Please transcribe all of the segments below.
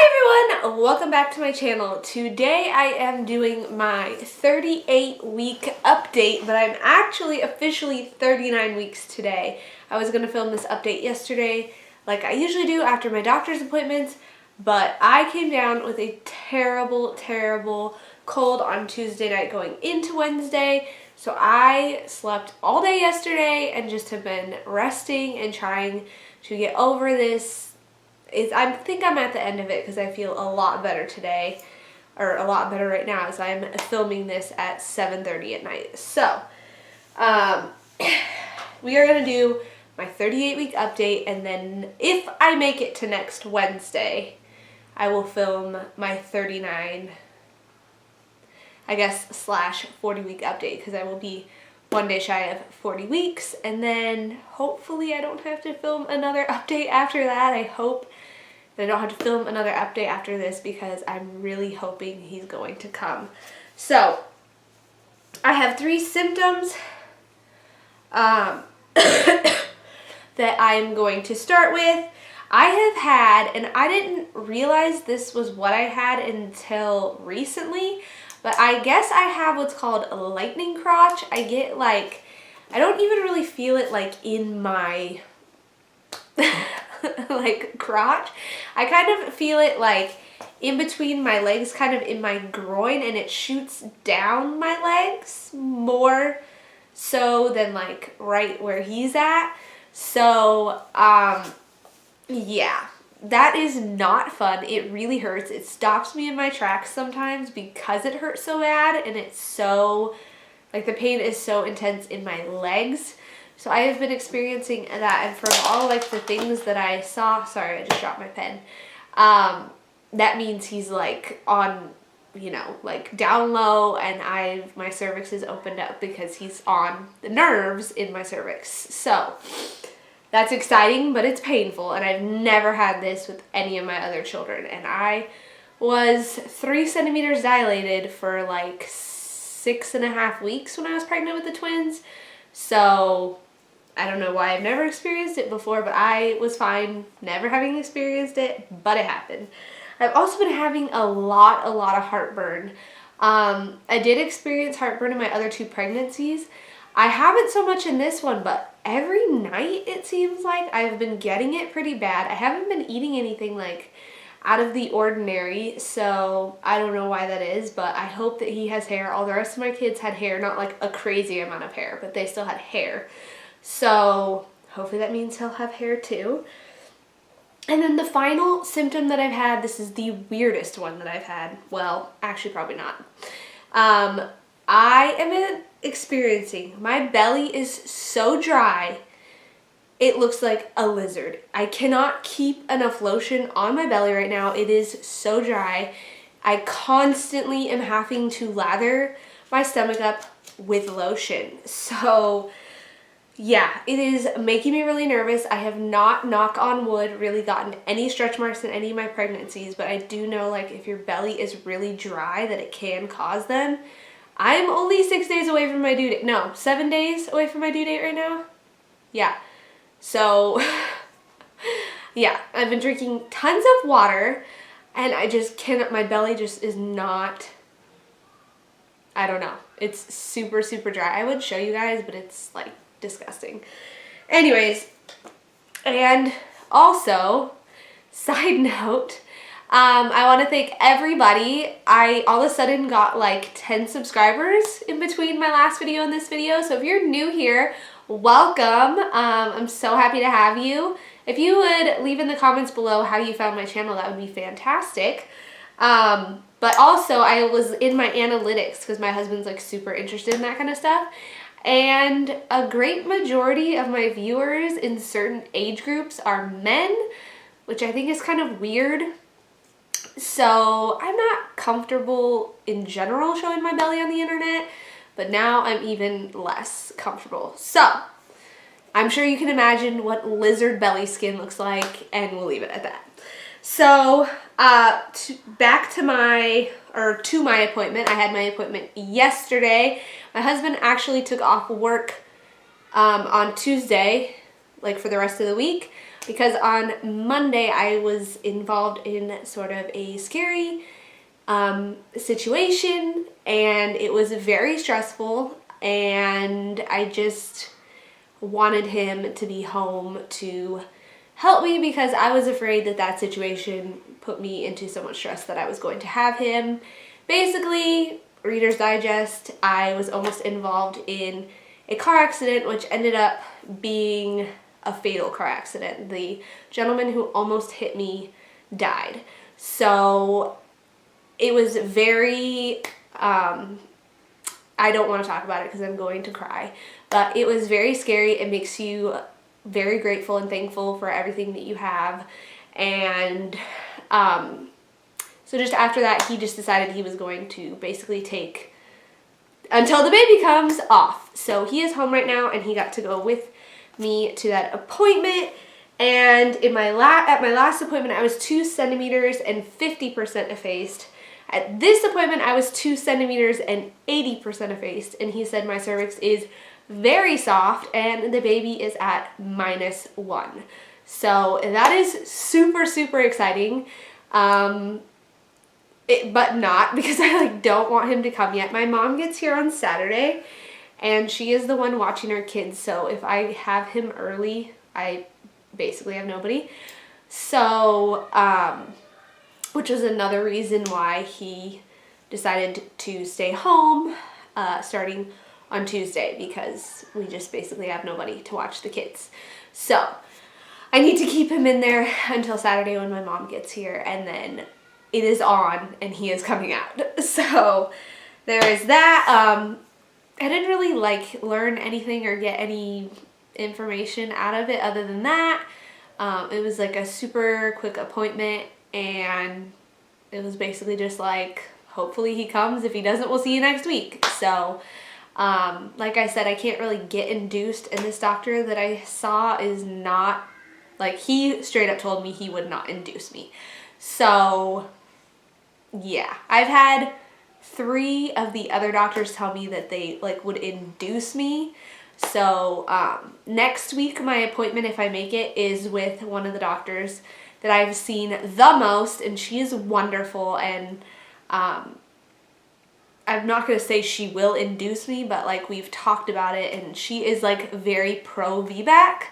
Hi everyone, welcome back to my channel. Today I am doing my 38-week update, but I'm actually officially 39 weeks today. I was going to film this update yesterday like I usually do after my doctor's appointments, but I came down with a terrible cold on Tuesday night going into Wednesday, so I slept all day yesterday and just have been resting and trying to get over this. I think I'm at the end of it because I feel a lot better today, or a lot better right now, as I'm filming this at 7:30 at night. So, we are going to do my 38-week update, and then if I make it to next Wednesday, I will film my 39, I guess, / 40-week update, because I will be one day shy of 40 weeks, and then hopefully I don't have to film another update after that. I hope that I don't have to film another update after this, because I'm really hoping he's going to come. So, I have 3 symptoms that I'm going to start with. I have had, and I didn't realize this was what I had until recently, but I guess I have what's called a lightning crotch. I get like, I don't even really feel it like in my like crotch. I kind of feel it like in between my legs, kind of in my groin, and it shoots down my legs more so than like right where he's at. So, yeah. That is not fun. It really hurts. It stops me in my tracks sometimes because it hurts so bad, and it's so, like, the pain is so intense in my legs. So I have been experiencing that, and from all, like, the things that I saw, sorry, I just dropped my pen, that means he's, like, on, you know, like, down low, and my cervix is opened up because he's on the nerves in my cervix. So that's exciting, but it's painful, and I've never had this with any of my other children. And I was 3 centimeters dilated for like 6.5 weeks when I was pregnant with the twins. So I don't know why I've never experienced it before, but I was fine never having experienced it, but it happened. I've also been having a lot of heartburn. I did experience heartburn in my other 2 pregnancies. I haven't so much in this one, but every night it seems like I've been getting it pretty bad. I haven't been eating anything like out of the ordinary, so I don't know why that is, but I hope that he has hair. All the rest of my kids had hair, not like a crazy amount of hair, but they still had hair. So hopefully that means he'll have hair too. And then the final symptom that I've had, this is the weirdest one that I've had. Well, actually probably not. I am experiencing, my belly is so dry, it looks like a lizard. I cannot keep enough lotion on my belly right now. It is so dry. I constantly am having to lather my stomach up with lotion. So yeah, it is making me really nervous. I have not, knock on wood, really gotten any stretch marks in any of my pregnancies, but I do know, like, if your belly is really dry, that it can cause them. I'm only 6 days away from my due date. No, 7 days away from my due date right now. Yeah. So, yeah, I've been drinking tons of water, and I just cannot, my belly just is not, I don't know. It's super dry. I would show you guys, but it's, like, disgusting. Anyways, and also, side note, I want to thank everybody. I all of a sudden got like 10 subscribers in between my last video and this video. So if you're new here, welcome. I'm so happy to have you. If you would leave in the comments below how you found my channel, that would be fantastic. But also I was in my analytics because my husband's like super interested in that kind of stuff. And a great majority of my viewers in certain age groups are men, which I think is kind of weird. So I'm not comfortable in general showing my belly on the internet, but now I'm even less comfortable. So I'm sure you can imagine what lizard belly skin looks like, and we'll leave it at that. So back to my appointment. I had my appointment yesterday. My husband actually took off work on Tuesday, like for the rest of the week. because on Monday I was involved in sort of a scary situation, and it was very stressful, and I just wanted him to be home to help me because I was afraid that that situation put me into so much stress that I was going to have him. Basically, Reader's Digest, I was almost involved in a car accident, which ended up being a fatal car accident. The gentleman who almost hit me died. So it was very, I don't want to talk about it because I'm going to cry, but it was very scary. It makes you very grateful and thankful for everything that you have. And so just after that, he just decided he was going to basically take until the baby comes off. So he is home right now, and he got to go with me to that appointment. And in my at my last appointment, I was 2 centimeters and 50% effaced. At this appointment, I was 2 centimeters and 80% effaced, and he said my cervix is very soft and the baby is at -1. So that is super, super exciting. But not because I don't want him to come yet. My mom gets here on Saturday, and she is the one watching her kids. So if I have him early, I basically have nobody. So, which was another reason why he decided to stay home starting on Tuesday, because we just basically have nobody to watch the kids. So I need to keep him in there until Saturday when my mom gets here, and then it is on and he is coming out. So there is that. I didn't really learn anything or get any information out of it other than that. It was a super quick appointment, and it was basically just hopefully he comes. If he doesn't, we'll see you next week. So like I said, I can't really get induced, and this doctor that I saw is not, he straight up told me he would not induce me. So yeah, I've had 3 of the other doctors tell me that they would induce me. So next week, my appointment, if I make it, is with one of the doctors that I've seen the most, and she is wonderful. And I'm not going to say she will induce me, but we've talked about it, and she is very pro VBAC.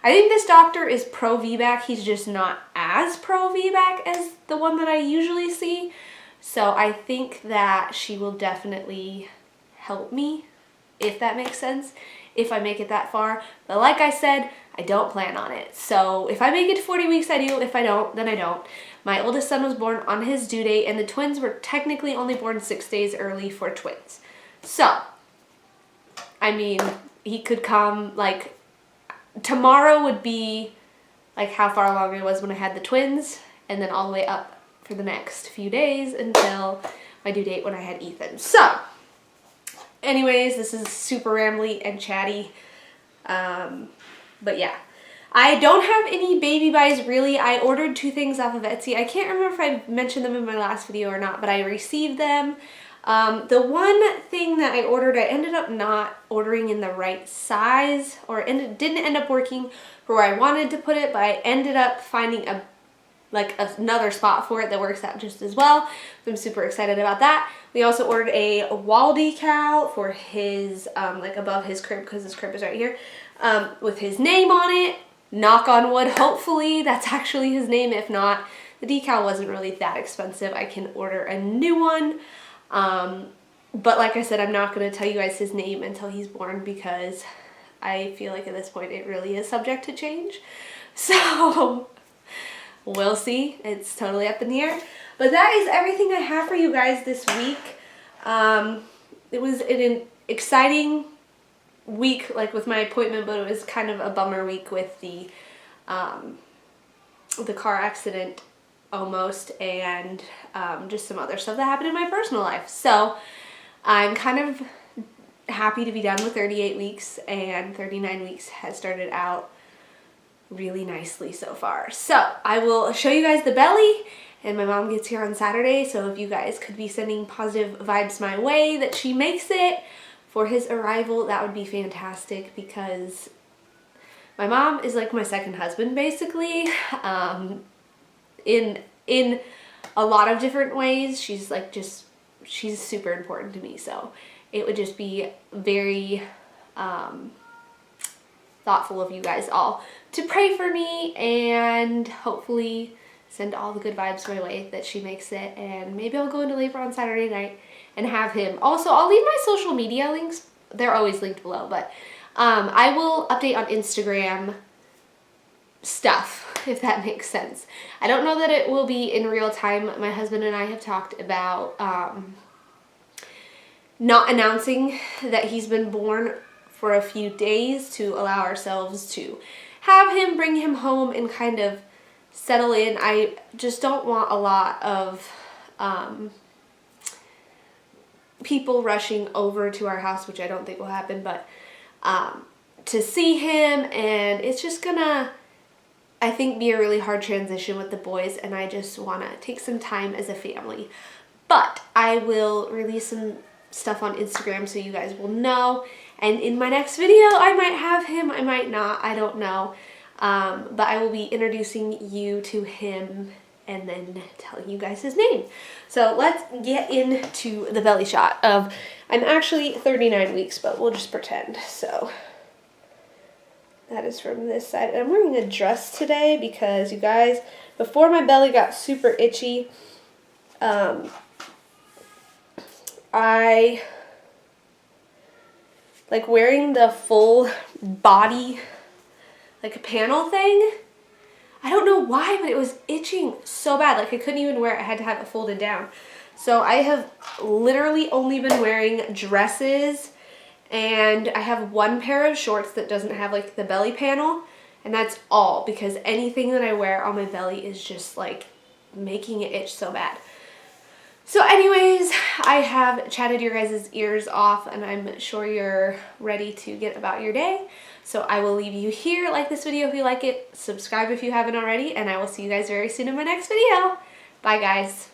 I think this doctor is pro VBAC. He's just not as pro VBAC as the one that I usually see. So I think that she will definitely help me, if that makes sense, if I make it that far. But like I said, I don't plan on it. So if I make it to 40 weeks, I do. If I don't, then I don't. My oldest son was born on his due date, and the twins were technically only born 6 days early for twins. So, I mean, he could come, tomorrow would be how far along I was when I had the twins, and then all the way up for the next few days until my due date when I had Ethan. So anyways, this is super rambly and chatty, but yeah, I don't have any baby buys really. I ordered 2 things off of Etsy. I can't remember if I mentioned them in my last video or not, but I received them. The one thing that I ordered, I ended up not ordering in the right size, or it didn't end up working for where I wanted to put it, but I ended up finding another spot for it that works out just as well. So I'm super excited about that. We also ordered a wall decal for his, above his crib, because his crib is right here, with his name on it. Knock on wood, hopefully that's actually his name. If not, the decal wasn't really that expensive. I can order a new one. But like I said, I'm not going to tell you guys his name until he's born, because I feel like at this point it really is subject to change. So we'll see. It's totally up in the air. But that is everything I have for you guys this week. It was an exciting week, with my appointment, but it was kind of a bummer week with the car accident almost, and just some other stuff that happened in my personal life. So I'm kind of happy to be done with 38 weeks, and 39 weeks has started out really nicely so far. So I will show you guys the belly, and my mom gets here on Saturday, so if you guys could be sending positive vibes my way that she makes it for his arrival, that would be fantastic, because My mom is like my second husband, basically, in a lot of different ways. She's like she's super important to me, so it would just be very thoughtful of you guys all to pray for me and hopefully send all the good vibes my way that she makes it. And maybe I'll go into labor on Saturday night and have him. Also, I'll leave my social media links. They're always linked below, but I will update on Instagram stuff, if that makes sense. I don't know that it will be in real time. My husband and I have talked about not announcing that he's been born for a few days to allow ourselves to have him, bring him home, and kind of settle in. I just don't want a lot of people rushing over to our house, which I don't think will happen, but to see him, and it's just gonna, I think, be a really hard transition with the boys, and I just want to take some time as a family. But I will release some stuff on Instagram so you guys will know, and in my next video I might have him, I might not, I don't know, but I will be introducing you to him and then telling you guys his name. So let's get into the belly shot of, I'm actually 39 weeks, but we'll just pretend. So that is from this side. And I'm wearing a dress today because, you guys, before my belly got super itchy, I like wearing the full body, like a panel thing. I don't know why, but it was itching so bad. Like I couldn't even wear it. I had to have it folded down. So I have literally only been wearing dresses, and I have one pair of shorts that doesn't have like the belly panel, and that's all, because anything that I wear on my belly is just like making it itch so bad. So anyways, I have chatted your guys' ears off, and I'm sure you're ready to get about your day. So I will leave you here. Like this video if you like it, subscribe if you haven't already, and I will see you guys very soon in my next video. Bye guys.